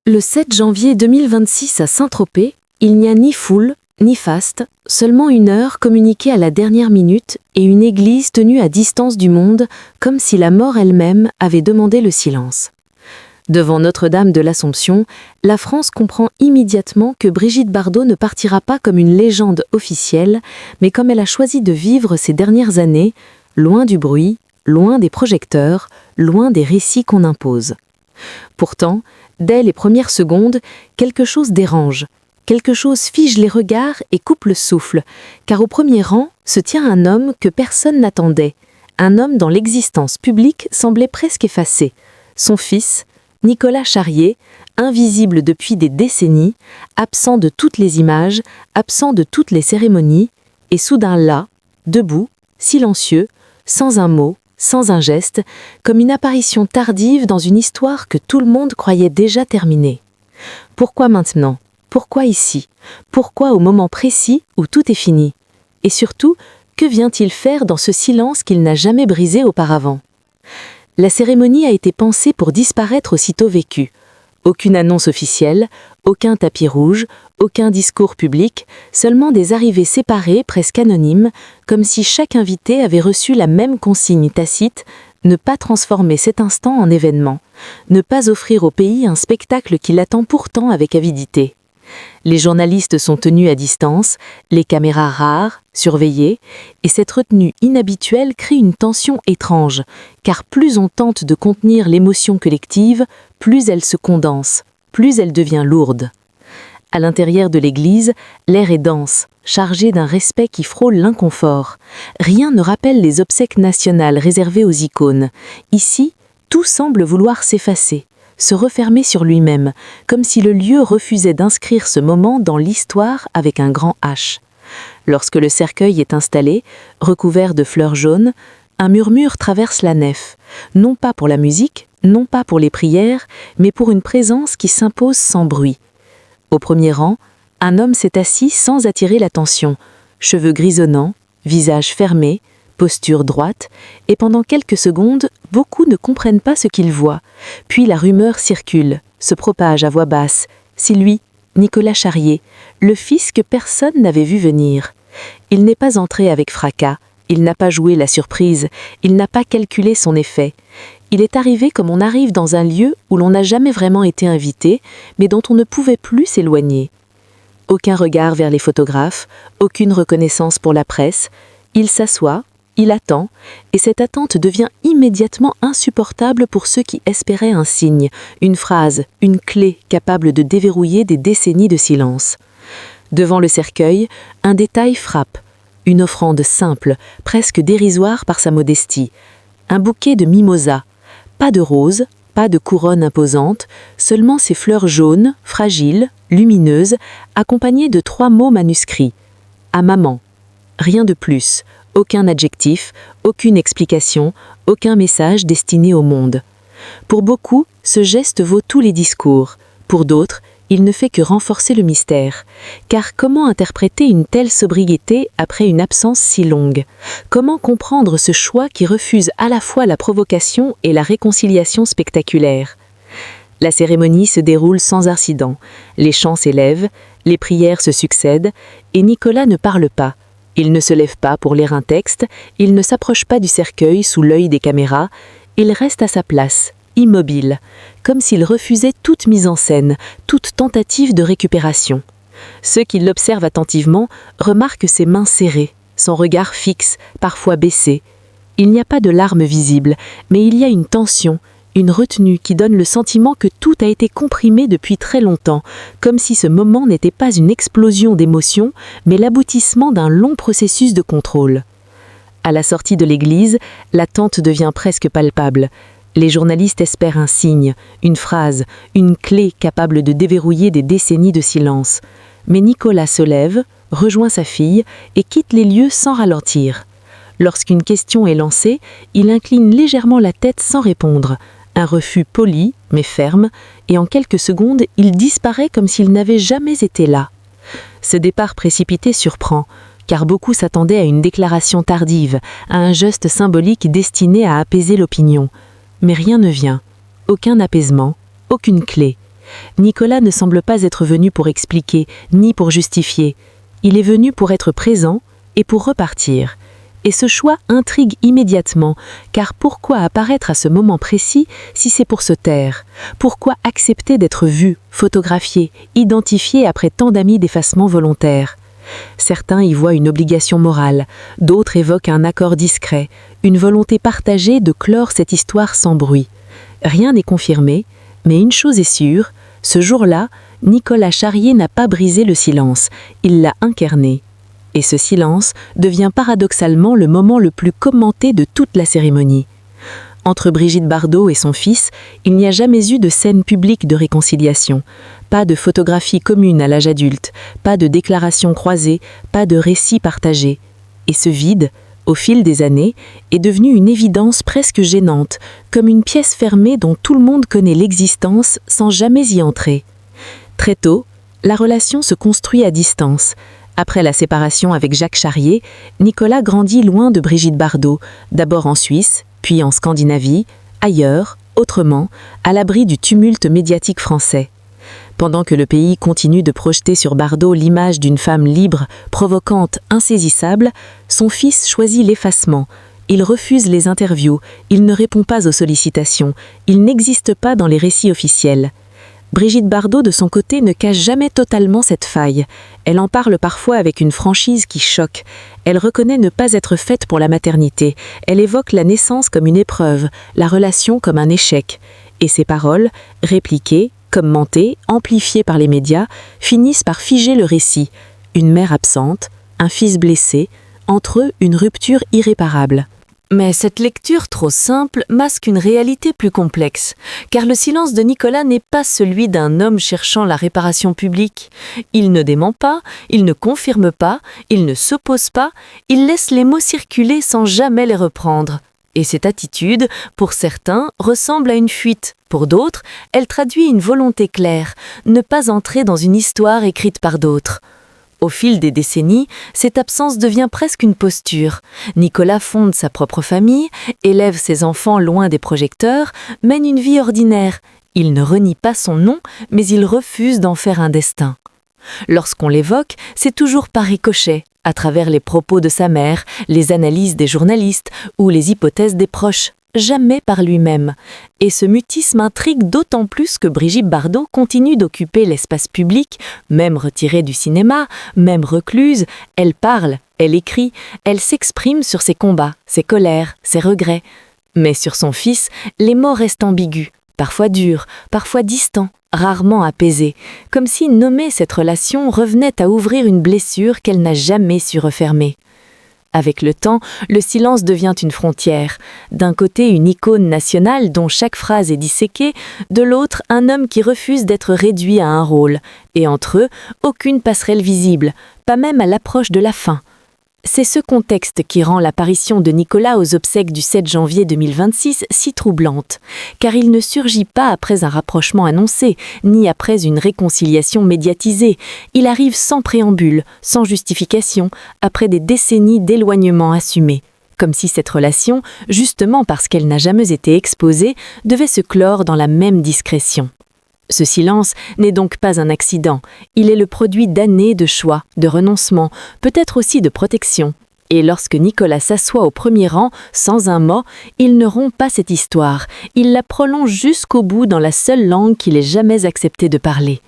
Le 7 janvier 2026 à Saint-Tropez, il n'y a ni foule, ni faste, seulement une heure communiquée à la dernière minute et une église tenue à distance du monde, comme si la mort elle-même avait demandé le silence. Devant Notre-Dame de l'Assomption, la France comprend immédiatement que Brigitte Bardot ne partira pas comme une légende officielle, mais comme elle a choisi de vivre ces dernières années, loin du bruit, loin des projecteurs, loin des récits qu'on impose. Pourtant, dès les premières secondes, quelque chose dérange, quelque chose fige les regards et coupe le souffle, car au premier rang se tient un homme que personne n'attendait, un homme dont l'existence publique semblait presque effacée, son fils, Nicolas Charrier, invisible depuis des décennies, absent de toutes les images, absent de toutes les cérémonies, et soudain là, debout, silencieux, sans un mot, sans un geste, comme une apparition tardive dans une histoire que tout le monde croyait déjà terminée. Pourquoi maintenant ? Pourquoi ici ? Pourquoi au moment précis où tout est fini ? Et surtout, que vient-il faire dans ce silence qu'il n'a jamais brisé auparavant ? La cérémonie a été pensée pour disparaître aussitôt vécue. Aucune annonce officielle, aucun tapis rouge, aucun discours public, seulement des arrivées séparées, presque anonymes, comme si chaque invité avait reçu la même consigne tacite, ne pas transformer cet instant en événement, ne pas offrir au pays un spectacle qui l'attend pourtant avec avidité. Les journalistes sont tenus à distance, les caméras rares, surveillées, et cette retenue inhabituelle crée une tension étrange, car plus on tente de contenir l'émotion collective, plus elle se condense, plus elle devient lourde. À l'intérieur de l'église, l'air est dense, chargé d'un respect qui frôle l'inconfort. Rien ne rappelle les obsèques nationales réservées aux icônes. Ici, tout semble vouloir s'effacer, se refermer sur lui-même, comme si le lieu refusait d'inscrire ce moment dans l'histoire avec un grand H. Lorsque le cercueil est installé, recouvert de fleurs jaunes, un murmure traverse la nef, non pas pour la musique, non pas pour les prières, mais pour une présence qui s'impose sans bruit. Au premier rang, un homme s'est assis sans attirer l'attention, cheveux grisonnants, visage fermé, posture droite, et pendant quelques secondes, beaucoup ne comprennent pas ce qu'ils voient. Puis la rumeur circule, se propage à voix basse. C'est lui, Nicolas Charrier, le fils que personne n'avait vu venir. Il n'est pas entré avec fracas, il n'a pas joué la surprise, il n'a pas calculé son effet. Il est arrivé comme on arrive dans un lieu où l'on n'a jamais vraiment été invité, mais dont on ne pouvait plus s'éloigner. Aucun regard vers les photographes, aucune reconnaissance pour la presse. Il s'assoit, il attend, et cette attente devient immédiatement insupportable pour ceux qui espéraient un signe, une phrase, une clé capable de déverrouiller des décennies de silence. Devant le cercueil, un détail frappe, une offrande simple, presque dérisoire par sa modestie, un bouquet de mimosas, pas de roses, pas de couronne imposante, seulement ces fleurs jaunes, fragiles, lumineuses, accompagnées de 3 mots manuscrits. À maman. Rien de plus. Aucun adjectif, aucune explication, aucun message destiné au monde. Pour beaucoup, ce geste vaut tous les discours. Pour d'autres, il ne fait que renforcer le mystère. Car comment interpréter une telle sobriété après une absence si longue ? Comment comprendre ce choix qui refuse à la fois la provocation et la réconciliation spectaculaire ? La cérémonie se déroule sans incident. Les chants s'élèvent, les prières se succèdent, et Nicolas ne parle pas. Il ne se lève pas pour lire un texte, il ne s'approche pas du cercueil sous l'œil des caméras, il reste à sa place, immobile, comme s'il refusait toute mise en scène, toute tentative de récupération. Ceux qui l'observent attentivement remarquent ses mains serrées, son regard fixe, parfois baissé. Il n'y a pas de larmes visibles, mais il y a une tension, une retenue qui donne le sentiment que tout a été comprimé depuis très longtemps, comme si ce moment n'était pas une explosion d'émotions, mais l'aboutissement d'un long processus de contrôle. À la sortie de l'église, l'attente devient presque palpable. Les journalistes espèrent un signe, une phrase, une clé capable de déverrouiller des décennies de silence. Mais Nicolas se lève, rejoint sa fille et quitte les lieux sans ralentir. Lorsqu'une question est lancée, il incline légèrement la tête sans répondre. Un refus poli, mais ferme, et en quelques secondes, il disparaît comme s'il n'avait jamais été là. Ce départ précipité surprend, car beaucoup s'attendaient à une déclaration tardive, à un geste symbolique destiné à apaiser l'opinion. Mais rien ne vient, aucun apaisement, aucune clé. Nicolas ne semble pas être venu pour expliquer, ni pour justifier. Il est venu pour être présent et pour repartir. Et ce choix intrigue immédiatement, car pourquoi apparaître à ce moment précis si c'est pour se taire? Pourquoi accepter d'être vu, photographié, identifié après tant d'amis d'effacement volontaire? Certains y voient une obligation morale, d'autres évoquent un accord discret, une volonté partagée de clore cette histoire sans bruit. Rien n'est confirmé, mais une chose est sûre, ce jour-là, Nicolas Charrier n'a pas brisé le silence, il l'a incarné. Et ce silence devient paradoxalement le moment le plus commenté de toute la cérémonie. Entre Brigitte Bardot et son fils, il n'y a jamais eu de scène publique de réconciliation, pas de photographie commune à l'âge adulte, pas de déclaration croisée, pas de récit partagé. Et ce vide, au fil des années, est devenu une évidence presque gênante, comme une pièce fermée dont tout le monde connaît l'existence sans jamais y entrer. Très tôt, la relation se construit à distance. Après la séparation avec Jacques Charrier, Nicolas grandit loin de Brigitte Bardot, d'abord en Suisse, puis en Scandinavie, ailleurs, autrement, à l'abri du tumulte médiatique français. Pendant que le pays continue de projeter sur Bardot l'image d'une femme libre, provocante, insaisissable, son fils choisit l'effacement. Il refuse les interviews, il ne répond pas aux sollicitations, il n'existe pas dans les récits officiels. Brigitte Bardot, de son côté, ne cache jamais totalement cette faille. Elle en parle parfois avec une franchise qui choque. Elle reconnaît ne pas être faite pour la maternité. Elle évoque la naissance comme une épreuve, la relation comme un échec. Et ses paroles, répliquées, commentées, amplifiées par les médias, finissent par figer le récit. Une mère absente, un fils blessé, entre eux une rupture irréparable. Mais cette lecture trop simple masque une réalité plus complexe, car le silence de Nicolas n'est pas celui d'un homme cherchant la réparation publique. Il ne dément pas, il ne confirme pas, il ne s'oppose pas, il laisse les mots circuler sans jamais les reprendre. Et cette attitude, pour certains, ressemble à une fuite. Pour d'autres, elle traduit une volonté claire, ne pas entrer dans une histoire écrite par d'autres. Au fil des décennies, cette absence devient presque une posture. Nicolas fonde sa propre famille, élève ses enfants loin des projecteurs, mène une vie ordinaire. Il ne renie pas son nom, mais il refuse d'en faire un destin. Lorsqu'on l'évoque, c'est toujours par ricochet, à travers les propos de sa mère, les analyses des journalistes ou les hypothèses des proches. Jamais par lui-même. Et ce mutisme intrigue d'autant plus que Brigitte Bardot continue d'occuper l'espace public, même retirée du cinéma, même recluse. Elle parle, elle écrit, elle s'exprime sur ses combats, ses colères, ses regrets. Mais sur son fils, les mots restent ambigus, parfois durs, parfois distants, rarement apaisés, comme si nommer cette relation revenait à ouvrir une blessure qu'elle n'a jamais su refermer. Avec le temps, le silence devient une frontière. D'un côté, une icône nationale dont chaque phrase est disséquée, de l'autre, un homme qui refuse d'être réduit à un rôle. Et entre eux, aucune passerelle visible, pas même à l'approche de la fin. C'est ce contexte qui rend l'apparition de Nicolas aux obsèques du 7 janvier 2026 si troublante, car il ne surgit pas après un rapprochement annoncé, ni après une réconciliation médiatisée. Il arrive sans préambule, sans justification, après des décennies d'éloignement assumé. Comme si cette relation, justement parce qu'elle n'a jamais été exposée, devait se clore dans la même discrétion. Ce silence n'est donc pas un accident, il est le produit d'années de choix, de renoncement, peut-être aussi de protection. Et lorsque Nicolas s'assoit au premier rang, sans un mot, il ne rompt pas cette histoire, il la prolonge jusqu'au bout dans la seule langue qu'il ait jamais accepté de parler.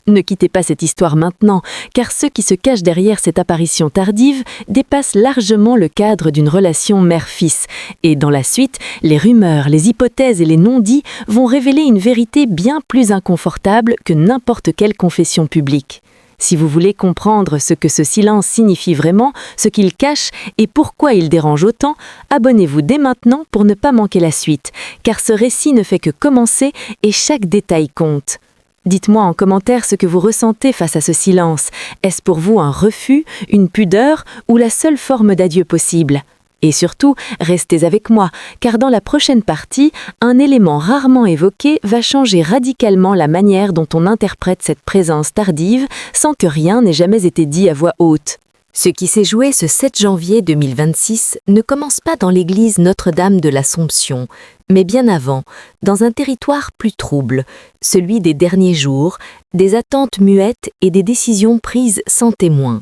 Ne quittez pas cette histoire maintenant, car ceux qui se cachent derrière cette apparition tardive dépassent largement le cadre d'une relation mère-fils. Et dans la suite, les rumeurs, les hypothèses et les non-dits vont révéler une vérité bien plus inconfortable que n'importe quelle confession publique. Si vous voulez comprendre ce que ce silence signifie vraiment, ce qu'il cache et pourquoi il dérange autant, abonnez-vous dès maintenant pour ne pas manquer la suite, car ce récit ne fait que commencer et chaque détail compte. Dites-moi en commentaire ce que vous ressentez face à ce silence. Est-ce pour vous un refus, une pudeur ou la seule forme d'adieu possible ? Et surtout, restez avec moi, car dans la prochaine partie, un élément rarement évoqué va changer radicalement la manière dont on interprète cette présence tardive sans que rien n'ait jamais été dit à voix haute. Ce qui s'est joué ce 7 janvier 2026 ne commence pas dans l'église Notre-Dame de l'Assomption, mais bien avant, dans un territoire plus trouble, celui des derniers jours, des attentes muettes et des décisions prises sans témoin.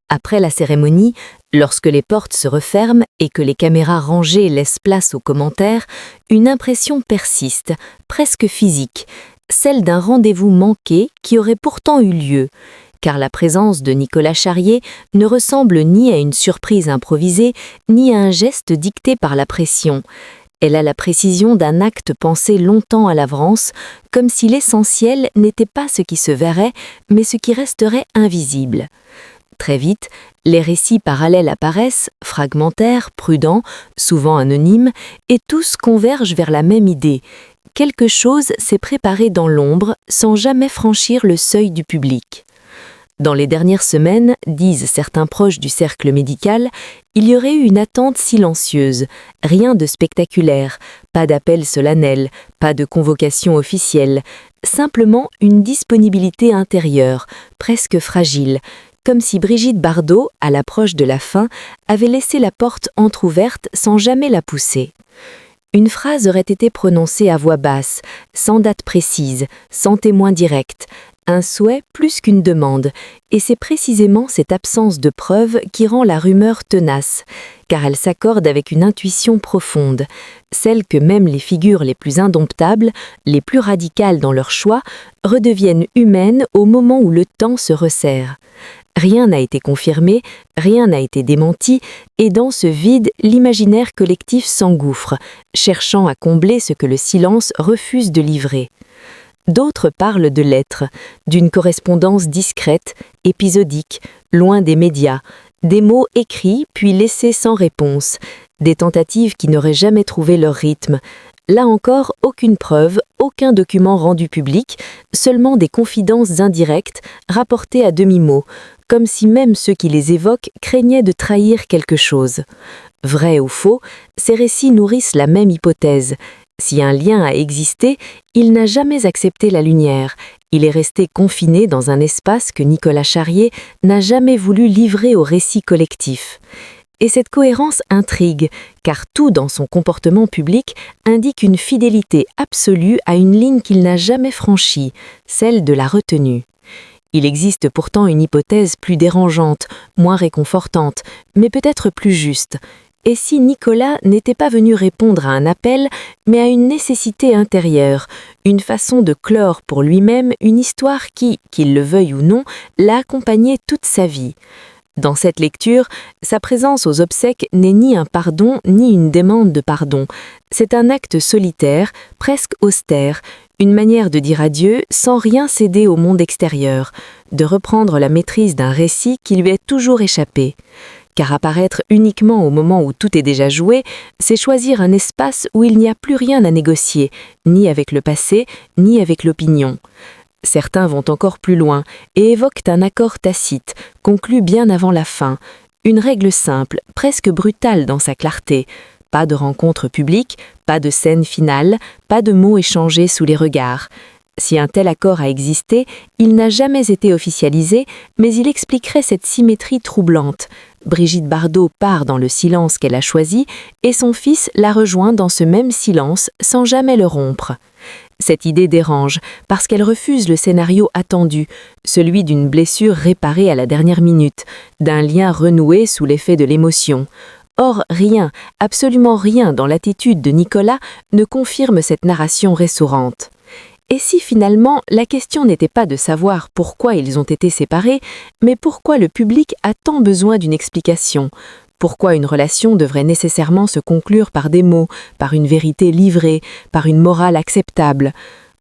Après la cérémonie, lorsque les portes se referment et que les caméras rangées laissent place aux commentaires, une impression persiste, presque physique, celle d'un rendez-vous manqué qui aurait pourtant eu lieu, car la présence de Nicolas Charrier ne ressemble ni à une surprise improvisée, ni à un geste dicté par la pression. Elle a la précision d'un acte pensé longtemps à l'avance, comme si l'essentiel n'était pas ce qui se verrait, mais ce qui resterait invisible. Très vite, les récits parallèles apparaissent, fragmentaires, prudents, souvent anonymes, et tous convergent vers la même idée. Quelque chose s'est préparé dans l'ombre sans jamais franchir le seuil du public. Dans les dernières semaines, disent certains proches du cercle médical, il y aurait eu une attente silencieuse, rien de spectaculaire, pas d'appel solennel, pas de convocation officielle, simplement une disponibilité intérieure, presque fragile, comme si Brigitte Bardot, à l'approche de la fin, avait laissé la porte entr'ouverte sans jamais la pousser. Une phrase aurait été prononcée à voix basse, sans date précise, sans témoin direct, un souhait plus qu'une demande, et c'est précisément cette absence de preuve qui rend la rumeur tenace, car elle s'accorde avec une intuition profonde, celle que même les figures les plus indomptables, les plus radicales dans leur choix, redeviennent humaines au moment où le temps se resserre. Rien n'a été confirmé, rien n'a été démenti, et dans ce vide, l'imaginaire collectif s'engouffre, cherchant à combler ce que le silence refuse de livrer. D'autres parlent de lettres, d'une correspondance discrète, épisodique, loin des médias, des mots écrits puis laissés sans réponse, des tentatives qui n'auraient jamais trouvé leur rythme. Là encore, aucune preuve, aucun document rendu public, seulement des confidences indirectes, rapportées à demi-mot, comme si même ceux qui les évoquent craignaient de trahir quelque chose. Vrai ou faux, ces récits nourrissent la même hypothèse. Si un lien a existé, il n'a jamais accepté la lumière. Il est resté confiné dans un espace que Nicolas Charrier n'a jamais voulu livrer au récit collectif. Et cette cohérence intrigue, car tout dans son comportement public indique une fidélité absolue à une ligne qu'il n'a jamais franchie, celle de la retenue. Il existe pourtant une hypothèse plus dérangeante, moins réconfortante, mais peut-être plus juste. Et si Nicolas n'était pas venu répondre à un appel, mais à une nécessité intérieure, une façon de clore pour lui-même une histoire qui, qu'il le veuille ou non, l'a accompagné toute sa vie. Dans cette lecture, sa présence aux obsèques n'est ni un pardon ni une demande de pardon. C'est un acte solitaire, presque austère, une manière de dire adieu sans rien céder au monde extérieur, de reprendre la maîtrise d'un récit qui lui est toujours échappé. Car apparaître uniquement au moment où tout est déjà joué, c'est choisir un espace où il n'y a plus rien à négocier, ni avec le passé, ni avec l'opinion. Certains vont encore plus loin et évoquent un accord tacite, conclu bien avant la fin, une règle simple, presque brutale dans sa clarté. Pas de rencontre publique, pas de scène finale, pas de mots échangés sous les regards. Si un tel accord a existé, il n'a jamais été officialisé, mais il expliquerait cette symétrie troublante. Brigitte Bardot part dans le silence qu'elle a choisi et son fils la rejoint dans ce même silence sans jamais le rompre. Cette idée dérange parce qu'elle refuse le scénario attendu, celui d'une blessure réparée à la dernière minute, d'un lien renoué sous l'effet de l'émotion. Or, rien, absolument rien dans l'attitude de Nicolas ne confirme cette narration ressourante. Et si finalement la question n'était pas de savoir pourquoi ils ont été séparés, mais pourquoi le public a tant besoin d'une explication ? Pourquoi une relation devrait nécessairement se conclure par des mots, par une vérité livrée, par une morale acceptable ?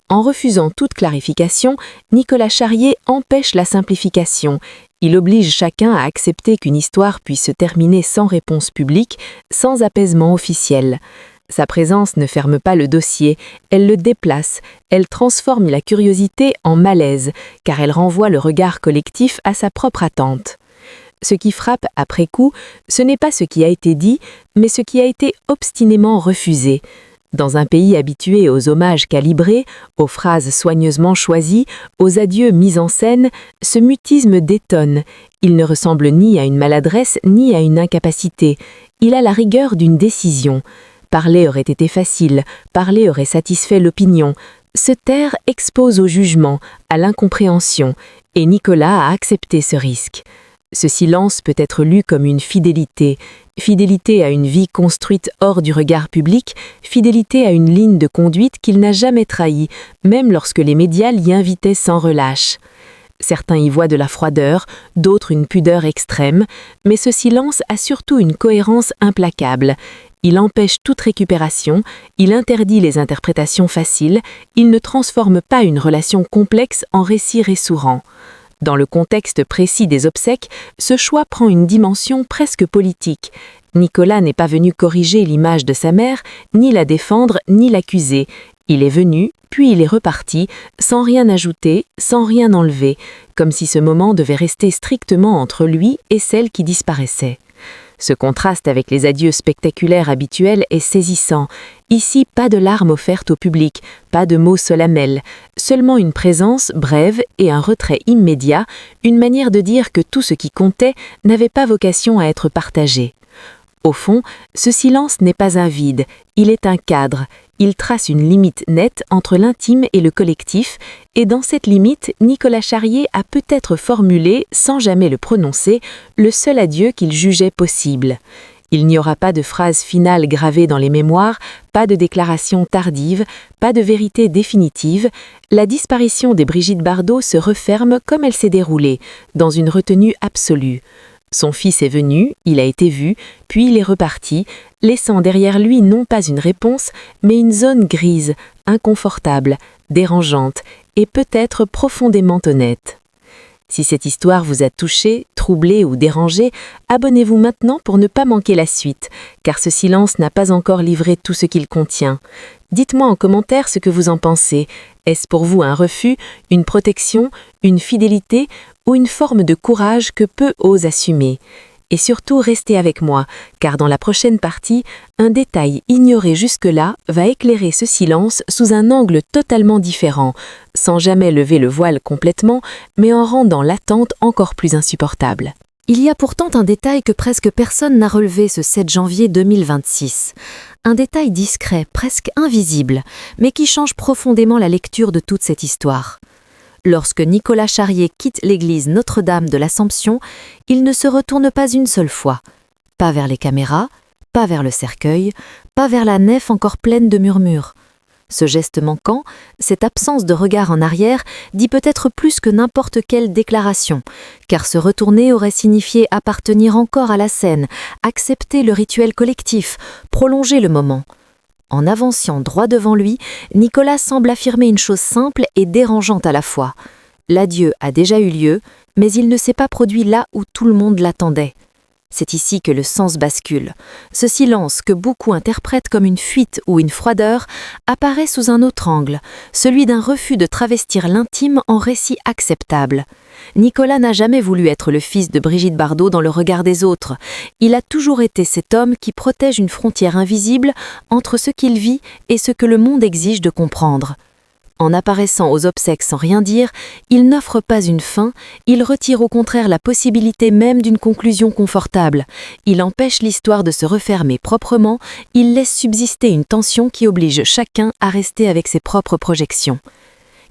En refusant toute clarification, Nicolas Charrier empêche la simplification. Il oblige chacun à accepter qu'une histoire puisse se terminer sans réponse publique, sans apaisement officiel. Sa présence ne ferme pas le dossier, elle le déplace, elle transforme la curiosité en malaise, car elle renvoie le regard collectif à sa propre attente. Ce qui frappe après coup, ce n'est pas ce qui a été dit, mais ce qui a été obstinément refusé. Dans un pays habitué aux hommages calibrés, aux phrases soigneusement choisies, aux adieux mis en scène, ce mutisme détonne. Il ne ressemble ni à une maladresse ni à une incapacité. Il a la rigueur d'une décision. Parler aurait été facile, parler aurait satisfait l'opinion. Se taire expose au jugement, à l'incompréhension, et Nicolas a accepté ce risque. Ce silence peut être lu comme une fidélité. Fidélité à une vie construite hors du regard public, fidélité à une ligne de conduite qu'il n'a jamais trahie, même lorsque les médias l'y invitaient sans relâche. Certains y voient de la froideur, d'autres une pudeur extrême, mais ce silence a surtout une cohérence implacable. Il empêche toute récupération, il interdit les interprétations faciles, il ne transforme pas une relation complexe en récit ressourant. Dans le contexte précis des obsèques, ce choix prend une dimension presque politique. Nicolas n'est pas venu corriger l'image de sa mère, ni la défendre, ni l'accuser. Il est venu, puis il est reparti, sans rien ajouter, sans rien enlever, comme si ce moment devait rester strictement entre lui et celle qui disparaissait. Ce contraste avec les adieux spectaculaires habituels est saisissant. Ici, pas de larmes offertes au public, pas de mots solennels, seulement une présence brève et un retrait immédiat, une manière de dire que tout ce qui comptait n'avait pas vocation à être partagé. Au fond, ce silence n'est pas un vide, il est un cadre. Il trace une limite nette entre l'intime et le collectif, et dans cette limite, Nicolas Charrier a peut-être formulé, sans jamais le prononcer, le seul adieu qu'il jugeait possible. Il n'y aura pas de phrase finale gravée dans les mémoires, pas de déclaration tardive, pas de vérité définitive. La disparition des Brigitte Bardot se referme comme elle s'est déroulée, dans une retenue absolue. Son fils est venu, il a été vu, puis il est reparti, laissant derrière lui non pas une réponse, mais une zone grise, inconfortable, dérangeante et peut-être profondément honnête. Si cette histoire vous a touché, troublé ou dérangé, abonnez-vous maintenant pour ne pas manquer la suite, car ce silence n'a pas encore livré tout ce qu'il contient. Dites-moi en commentaire ce que vous en pensez. Est-ce pour vous un refus, une protection, une fidélité ou une forme de courage que peu osent assumer? Et surtout, restez avec moi, car dans la prochaine partie, un détail ignoré jusque-là va éclairer ce silence sous un angle totalement différent, sans jamais lever le voile complètement, mais en rendant l'attente encore plus insupportable. Il y a pourtant un détail que presque personne n'a relevé ce 7 janvier 2026. Un détail discret, presque invisible, mais qui change profondément la lecture de toute cette histoire. Lorsque Nicolas Charrier quitte l'église Notre-Dame de l'Assomption, il ne se retourne pas une seule fois. Pas vers les caméras, pas vers le cercueil, pas vers la nef encore pleine de murmures. Ce geste manquant, cette absence de regard en arrière, dit peut-être plus que n'importe quelle déclaration, car se retourner aurait signifié appartenir encore à la scène, accepter le rituel collectif, prolonger le moment. En avançant droit devant lui, Nicolas semble affirmer une chose simple et dérangeante à la fois. L'adieu a déjà eu lieu, mais il ne s'est pas produit là où tout le monde l'attendait. C'est ici que le sens bascule. Ce silence que beaucoup interprètent comme une fuite ou une froideur apparaît sous un autre angle, celui d'un refus de travestir l'intime en récit acceptable. Nicolas n'a jamais voulu être le fils de Brigitte Bardot dans le regard des autres. Il a toujours été cet homme qui protège une frontière invisible entre ce qu'il vit et ce que le monde exige de comprendre. En apparaissant aux obsèques sans rien dire, il n'offre pas une fin, il retire au contraire la possibilité même d'une conclusion confortable. Il empêche l'histoire de se refermer proprement, il laisse subsister une tension qui oblige chacun à rester avec ses propres projections.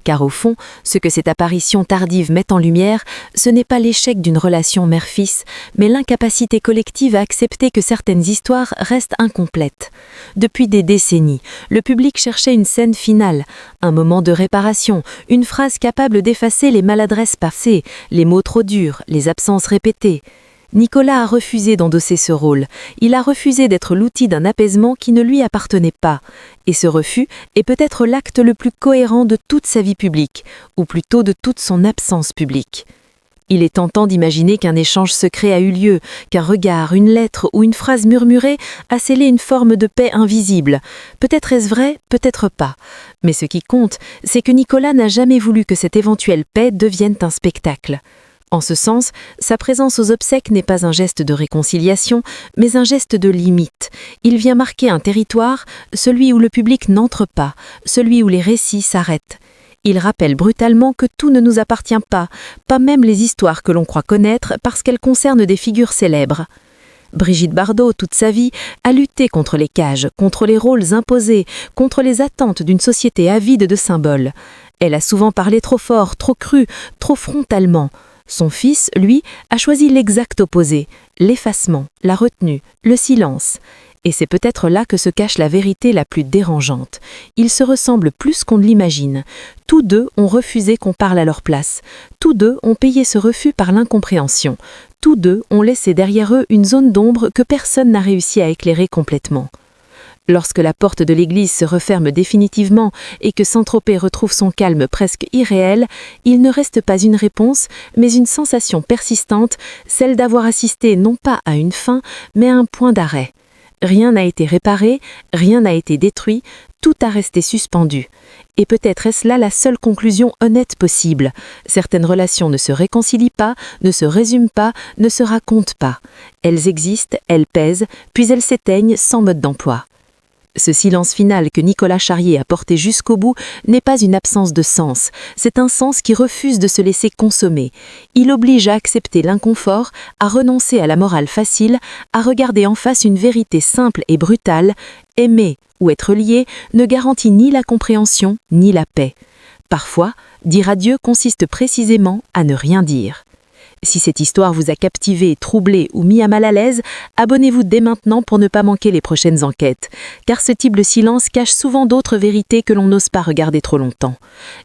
Car au fond, ce que cette apparition tardive met en lumière, ce n'est pas l'échec d'une relation mère-fils, mais l'incapacité collective à accepter que certaines histoires restent incomplètes. Depuis des décennies, le public cherchait une scène finale, un moment de réparation, une phrase capable d'effacer les maladresses passées, les mots trop durs, les absences répétées. Nicolas a refusé d'endosser ce rôle. Il a refusé d'être l'outil d'un apaisement qui ne lui appartenait pas. Et ce refus est peut-être l'acte le plus cohérent de toute sa vie publique, ou plutôt de toute son absence publique. Il est tentant d'imaginer qu'un échange secret a eu lieu, qu'un regard, une lettre ou une phrase murmurée a scellé une forme de paix invisible. Peut-être est-ce vrai, peut-être pas. Mais ce qui compte, c'est que Nicolas n'a jamais voulu que cette éventuelle paix devienne un spectacle. En ce sens, sa présence aux obsèques n'est pas un geste de réconciliation, mais un geste de limite. Il vient marquer un territoire, celui où le public n'entre pas, celui où les récits s'arrêtent. Il rappelle brutalement que tout ne nous appartient pas même les histoires que l'on croit connaître parce qu'elles concernent des figures célèbres. Brigitte Bardot, toute sa vie, a lutté contre les cages, contre les rôles imposés, contre les attentes d'une société avide de symboles. Elle a souvent parlé trop fort, trop cru, trop frontalement. Son fils, lui, a choisi l'exact opposé, l'effacement, la retenue, le silence. Et c'est peut-être là que se cache la vérité la plus dérangeante. Ils se ressemblent plus qu'on ne l'imagine. Tous deux ont refusé qu'on parle à leur place. Tous deux ont payé ce refus par l'incompréhension. Tous deux ont laissé derrière eux une zone d'ombre que personne n'a réussi à éclairer complètement. Lorsque la porte de l'église se referme définitivement et que Saint-Tropez retrouve son calme presque irréel, il ne reste pas une réponse, mais une sensation persistante, celle d'avoir assisté non pas à une fin, mais à un point d'arrêt. Rien n'a été réparé, rien n'a été détruit, tout a resté suspendu. Et peut-être est-ce là la seule conclusion honnête possible. Certaines relations ne se réconcilient pas, ne se résument pas, ne se racontent pas. Elles existent, elles pèsent, puis elles s'éteignent sans mode d'emploi. Ce silence final que Nicolas Charrier a porté jusqu'au bout n'est pas une absence de sens, c'est un sens qui refuse de se laisser consommer. Il oblige à accepter l'inconfort, à renoncer à la morale facile, à regarder en face une vérité simple et brutale. Aimer ou être lié ne garantit ni la compréhension ni la paix. Parfois, dire adieu consiste précisément à ne rien dire. Si cette histoire vous a captivé, troublé ou mis à mal à l'aise, abonnez-vous dès maintenant pour ne pas manquer les prochaines enquêtes. Car ce type de silence cache souvent d'autres vérités que l'on n'ose pas regarder trop longtemps.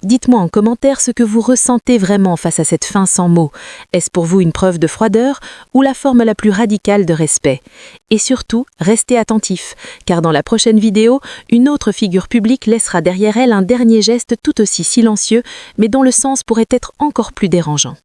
Dites-moi en commentaire ce que vous ressentez vraiment face à cette fin sans mots. Est-ce pour vous une preuve de froideur ou la forme la plus radicale de respect? Et surtout, restez attentifs, car dans la prochaine vidéo, une autre figure publique laissera derrière elle un dernier geste tout aussi silencieux, mais dont le sens pourrait être encore plus dérangeant.